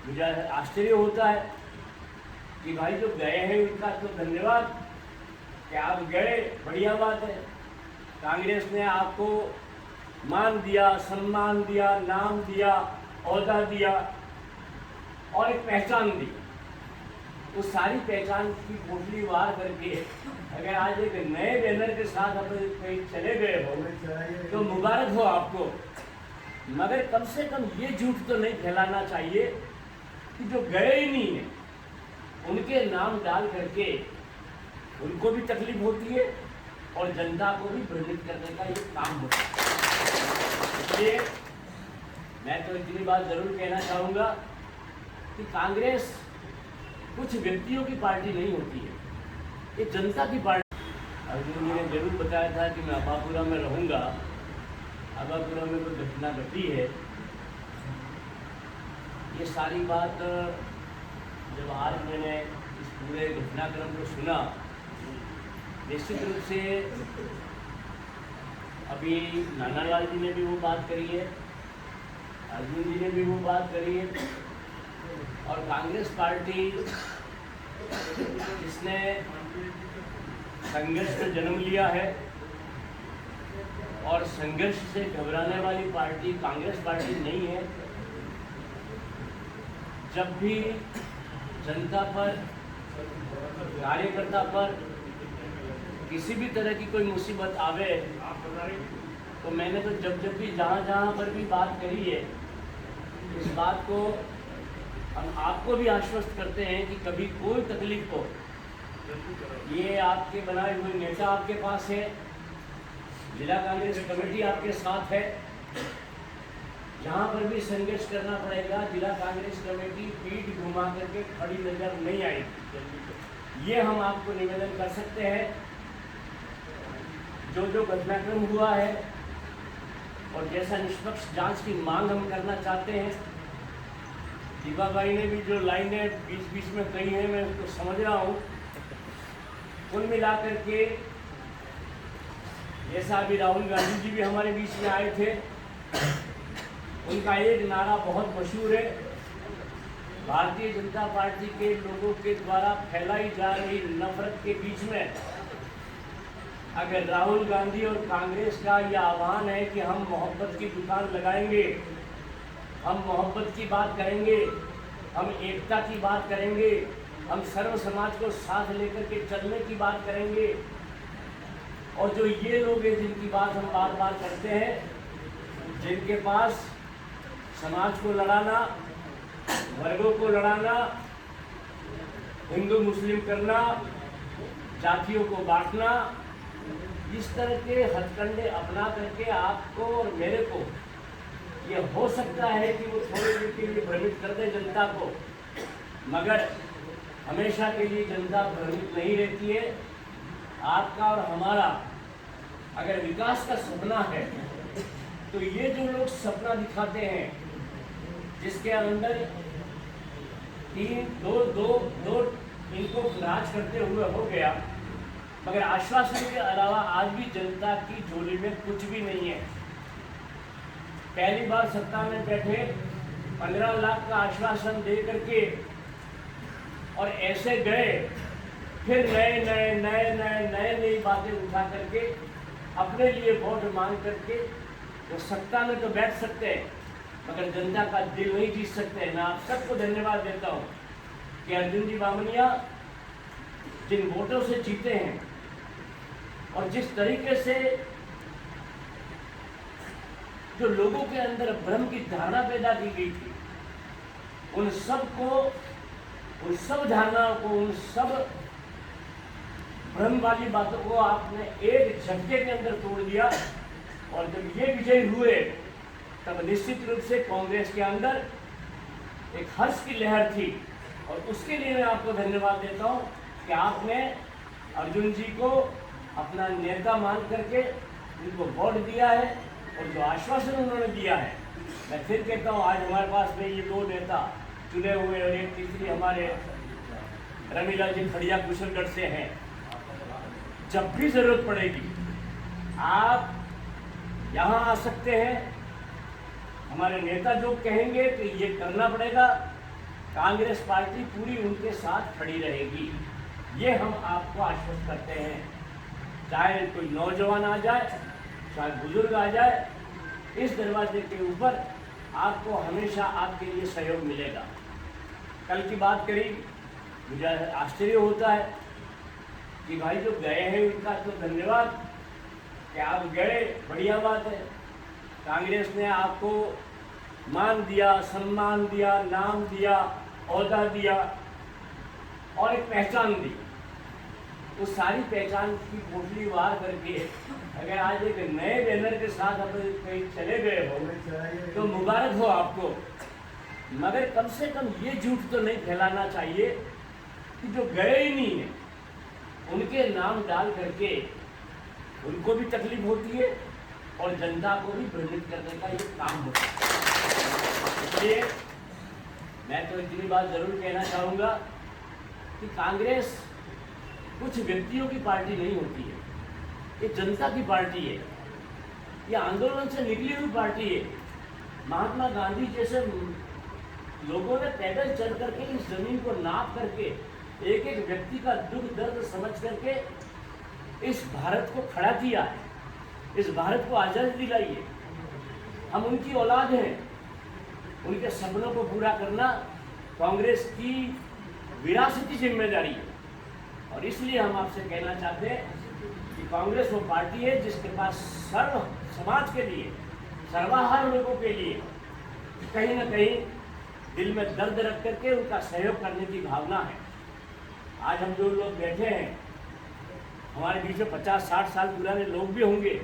मुझे आश्चर्य होता है कि भाई जो गए हैं उनका तो धन्यवाद कि आप गए, बढ़िया बात है। कांग्रेस ने आपको मान दिया, सम्मान दिया, नाम दिया, ओहदा दिया और एक पहचान दी। उस सारी पहचान की पोटली वार करके अगर आज एक नए बैनर के साथ आप कहीं चले गए हो तो मुबारक हो आपको, मगर कम से कम ये झूठ तो नहीं फैलाना चाहिए कि जो गए ही नहीं है उनके नाम डाल करके उनको भी तकलीफ होती है और जनता को भी भ्रमित करने का ये काम होता है। इसलिए मैं तो इतनी बात जरूर कहना चाहूँगा कि कांग्रेस कुछ व्यक्तियों की पार्टी नहीं होती है, ये जनता की पार्टी। अर्जुन जी ने जरूर बताया था कि मैं अबापुरा में रहूँगा। अबापुरा में कोई घटना घटी है, ये सारी बात जब आज मैंने इस पूरे घटनाक्रम को सुना, निश्चित रूप से अभी नानालाल जी ने भी वो बात करी है, अर्जुन जी ने भी वो बात करी है और कांग्रेस पार्टी इसने संघर्ष में जन्म लिया है और संघर्ष से घबराने वाली पार्टी कांग्रेस पार्टी नहीं है। जब भी जनता पर, कार्यकर्ता पर किसी भी तरह की कोई मुसीबत आवे तो मैंने तो जब भी जहाँ पर भी बात करी है, इस बात को हम आपको भी आश्वस्त करते हैं कि कभी कोई तकलीफ हो, ये आपके बनाए हुए नेता आपके पास है, जिला कांग्रेस कमेटी आपके साथ है। जहाँ पर भी संघर्ष करना पड़ेगा, जिला कांग्रेस कमेटी पीठ घुमा करके खड़ी नजर नहीं आएगी, ये हम आपको निवेदन कर सकते हैं। जो घटनाक्रम हुआ है और जैसा निष्पक्ष जांच की मांग हम करना चाहते हैं, दीपा भाई ने भी जो लाइनें बीच में कही हैं मैं उसको समझ रहा हूँ। कुल मिलाकर के जैसा अभी राहुल गांधी जी भी हमारे बीच में आए थे, उनका एक नारा बहुत मशहूर है, भारतीय जनता पार्टी के लोगों के द्वारा फैलाई जा रही नफरत के बीच में अगर राहुल गांधी और कांग्रेस का यह आह्वान है कि हम मोहब्बत की दुकान लगाएंगे, हम मोहब्बत की बात करेंगे, हम एकता की बात करेंगे, हम सर्व समाज को साथ लेकर के चलने की बात करेंगे, और जो ये लोग हैं जिनकी बात हम बार बार करते हैं, जिनके पास समाज को लड़ाना, वर्गों को लड़ाना, हिंदू मुस्लिम करना, जातियों को बांटना, इस तरह के हथकंडे अपना करके आपको और मेरे को ये हो सकता है कि वो थोड़ी देर के लिए भ्रमित कर दे जनता को, मगर हमेशा के लिए जनता भ्रमित नहीं रहती है। आपका और हमारा अगर विकास का सपना है तो ये जो लोग सपना दिखाते हैं जिसके अंदर दो इनको राज करते हुए हो गया, मगर आश्वासन के अलावा आज भी जनता की झोली में कुछ भी नहीं है। पहली बार सत्ता में बैठे 15 लाख का आश्वासन दे करके और ऐसे गए, फिर नई बातें उठा करके अपने लिए वोट मांग करके वो सत्ता में तो बैठ सकते हैं मगर जनता का दिल नहीं जीत सकते। मैं आप सबको धन्यवाद देता हूँ कि अर्जुन जी बामनिया जिन वोटों से जीते हैं और जिस तरीके से जो लोगों के अंदर भ्रम की धारणा पैदा की गई थी, उन सब धारणाओं को, उन सब भ्रम वाली बातों को आपने एक झटके के अंदर तोड़ दिया। और जब ये विजय हुए तब निश्चित रूप से कांग्रेस के अंदर एक हर्ष की लहर थी और उसके लिए मैं आपको धन्यवाद देता हूँ कि आपने अर्जुन जी को अपना नेता मान करके उनको वोट दिया है और जो आश्वासन उन्होंने दिया है, मैं फिर कहता हूँ आज हमारे पास में ये 2 नेता चुने हुए और एक तीसरी हमारे रमीला जी खड़िया कुशलगढ़ से हैं। जब भी जरूरत पड़ेगी आप यहाँ आ सकते हैं। हमारे नेता जो कहेंगे कि ये करना पड़ेगा कांग्रेस पार्टी पूरी उनके साथ खड़ी रहेगी, ये हम आपको आश्वस्त करते हैं। चाहे कोई नौजवान आ जाए, चाहे बुजुर्ग आ जाए, इस दरवाजे के ऊपर आपको हमेशा आपके लिए सहयोग मिलेगा। कल की बात करी, मुझे आश्चर्य होता है कि भाई जो गए हैं उनका तो धन्यवाद कि आप गए, बढ़िया बात है। कांग्रेस ने आपको मान दिया, सम्मान दिया, नाम दिया, ओहदा दिया और एक पहचान दी। उस सारी पहचान की पोटली वार करके अगर आज एक नए बैनर के साथ आप कहीं चले गए हो तो मुबारक हो आपको, मगर कम से कम ये झूठ तो नहीं फैलाना चाहिए कि जो गए ही नहीं है उनके नाम डाल करके उनको भी तकलीफ होती है और जनता को भी भ्रमित करने का ये काम होता है। इसलिए मैं तो इतनी बात जरूर कहना चाहूँगा कि कांग्रेस कुछ व्यक्तियों की पार्टी नहीं होती है, ये जनता की पार्टी है, ये आंदोलन से निकली हुई पार्टी है। महात्मा गांधी जैसे लोगों ने पैदल चल करके इस जमीन को नाप करके एक एक व्यक्ति का दुख दर्द समझ करके इस भारत को खड़ा किया है, इस भारत को आजादी दिलाई है। हम उनकी औलाद हैं, उनके सपनों को पूरा करना कांग्रेस की विरासती जिम्मेदारी है। और इसलिए हम आपसे कहना चाहते हैं कि कांग्रेस वो पार्टी है जिसके पास सर्व समाज के लिए, सर्वाहार लोगों के लिए कहीं ना कहीं दिल में दर्द रख करके उनका सहयोग करने की भावना है। आज हम जो लोग बैठे हैं, हमारे बीच में 50-60 साल पुराने लोग भी होंगे।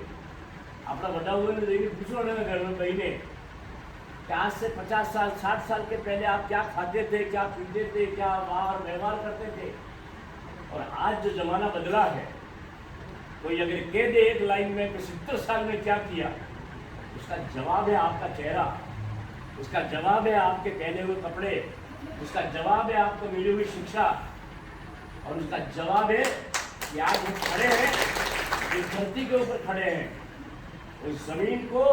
अपना बड़ा हुए ने देखिए, पूछो ना घर में बहने कि आज से 50 साल 60 साल के पहले आप क्या खाते थे, क्या पीते थे, क्या बाहर व्यवहार करते थे, और आज जो जमाना बदला है। कोई अगर कह दे एक लाइन में कि 70 साल में क्या किया, उसका जवाब है आपका चेहरा, उसका जवाब है आपके पहने हुए कपड़े, उसका जवाब है आपको मिली हुई शिक्षा, और उसका जवाब है कि आज हम खड़े हैं, इस धरती के ऊपर खड़े हैं। उस जमीन को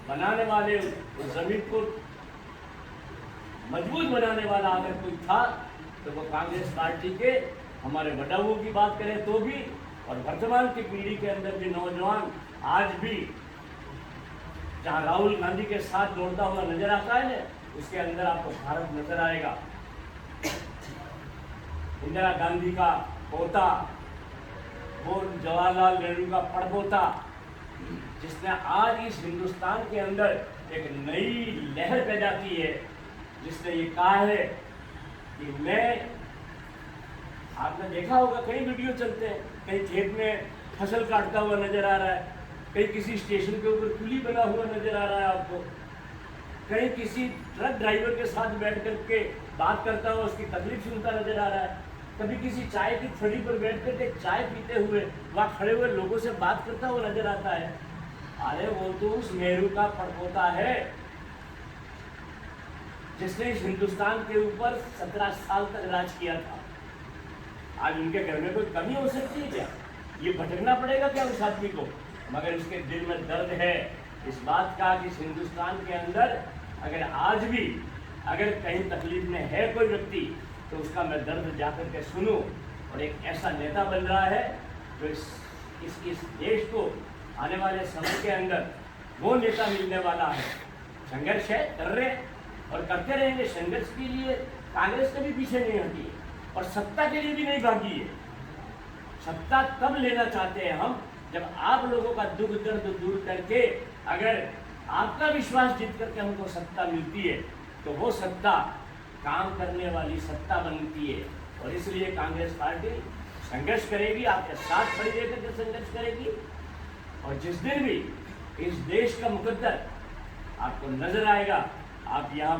बनाने वाले, उस जमीन को मजबूत बनाने वाला अगर कोई था तो वो कांग्रेस पार्टी के हमारे बड़ाओं की बात करें तो भी, और वर्तमान की पीढ़ी के अंदर भी नौजवान आज भी जहाँ राहुल गांधी के साथ दौड़ता हुआ नजर आता है ना, उसके अंदर आपको भारत नजर आएगा। इंदिरा गांधी का पोता, वो जवाहरलाल नेहरू का पड़पोता, जिसने आज इस हिंदुस्तान के अंदर एक नई लहर पैदा की है, जिसने ये कहा है कि मैं, आपने देखा होगा कई वीडियो चलते हैं, कहीं खेत में फसल काटता हुआ नजर आ रहा है, कहीं किसी स्टेशन के ऊपर पुली बना हुआ नजर आ रहा है आपको, कहीं किसी ट्रक ड्राइवर के साथ बैठ करके बात करता हुआ उसकी तकलीफ सुनता नजर आ रहा है, कभी किसी चाय की थड़ी पर बैठ करके चाय पीते हुए वहाँ खड़े हुए लोगों से बात करता हुआ नजर आता है। अरे वो तो उस नेहरू का पड़पोता है जिसने इस हिंदुस्तान के ऊपर 17 साल तक राज किया था। आज उनके घर में कोई कमी हो सकती है क्या? ये भटकना पड़ेगा क्या उस आदमी को? मगर उसके दिल में दर्द है इस बात का कि इस हिंदुस्तान के अंदर अगर आज भी अगर कहीं तकलीफ में है कोई व्यक्ति, तो उसका मैं दर्द जाकर के सुनूं, और एक ऐसा नेता बन रहा है जो इस देश को आने वाले समय के अंदर वो नेता मिलने वाला है। संघर्ष है, कर रहे और करते रहेंगे। संघर्ष के लिए कांग्रेस कभी पीछे नहीं हटी है और सत्ता के लिए भी नहीं भागी है। सत्ता तब लेना चाहते हैं हम जब आप लोगों का दुख दर्द दूर करके, अगर आपका विश्वास जीत करके हमको सत्ता मिलती है तो वो सत्ता काम करने वाली सत्ता बनती है। और इसलिए कांग्रेस पार्टी संघर्ष करेगी, आपके साथ खड़ी रहकर के संघर्ष करेगी। और जिस दिन भी इस देश का मुकद्दर आपको नजर आएगा, आप यहाँ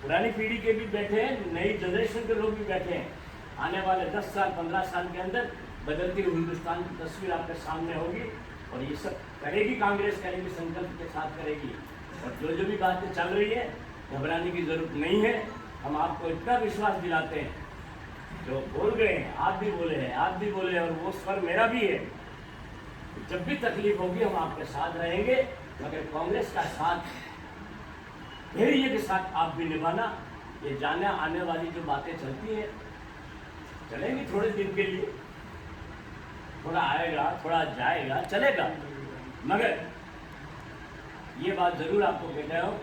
पुरानी पीढ़ी के भी बैठे हैं, नई जनरेशन के लोग भी बैठे हैं, आने वाले 10 साल 15 साल के अंदर बदलती हुई हिंदुस्तान की तस्वीर आपके सामने होगी। और ये सब करेगी कांग्रेस, करेगी, संकल्प के साथ करेगी। और जो भी बातें चल रही है घबराने की जरूरत नहीं है। हम आपको इतना विश्वास दिलाते हैं, जो बोल गए हैं, आप भी बोले हैं, आप भी बोले हैं, और वो स्वर मेरा भी है, जब भी तकलीफ होगी हम आपके साथ रहेंगे। मगर कांग्रेस का साथ धैर्य के साथ आप भी निभाना, ये जाने आने वाली जो बातें चलती हैं चलेंगी थोड़े दिन के लिए, थोड़ा आएगा थोड़ा जाएगा चलेगा, मगर ये बात जरूर आपको कहता हूँ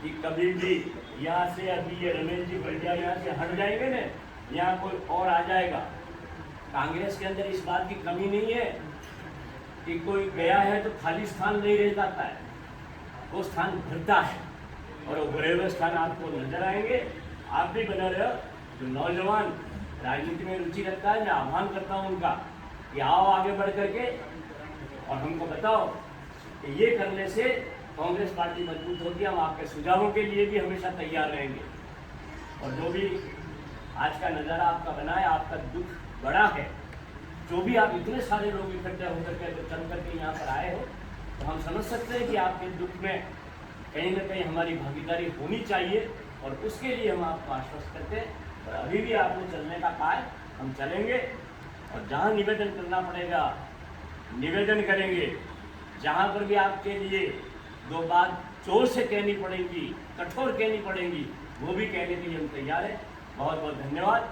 कि कभी भी यहाँ से अभी ये रमेश जी बढ़िया यहाँ से हट जाएंगे ना, यहाँ कोई और आ जाएगा। कांग्रेस के अंदर इस बात की कमी नहीं है कि कोई गया है तो खाली स्थान नहीं रह जाता है, वो स्थान भरता है और वो भरे हुए स्थान आपको नजर आएंगे। आप भी बना रहे हो, जो नौजवान राजनीति में रुचि रखता है, मैं आह्वान करता हूँ उनका कि आओ आगे बढ़ करके और हमको बताओ कि ये करने से कांग्रेस पार्टी मजबूत होगी। हम आपके सुझावों के लिए भी हमेशा तैयार रहेंगे। और जो भी आज का नज़ारा आपका बना है, आपका दुख बड़ा है, जो भी आप इतने सारे लोग इकट्ठे होकर के चल करके यहाँ पर आए हो, तो हम समझ सकते हैं कि आपके दुख में कहीं ना कहीं हमारी भागीदारी होनी चाहिए और उसके लिए हम आपको आश्वस्त करते हैं। और अभी भी आपने चलने का कहा है, हम चलेंगे और जहाँ निवेदन करना पड़ेगा निवेदन करेंगे। जहाँ पर भी आपके लिए दो बात जोर से कहनी पड़ेगी, कठोर कहनी पड़ेगी, वो भी कहने के लिए हम तैयार हैं। बहुत बहुत धन्यवाद।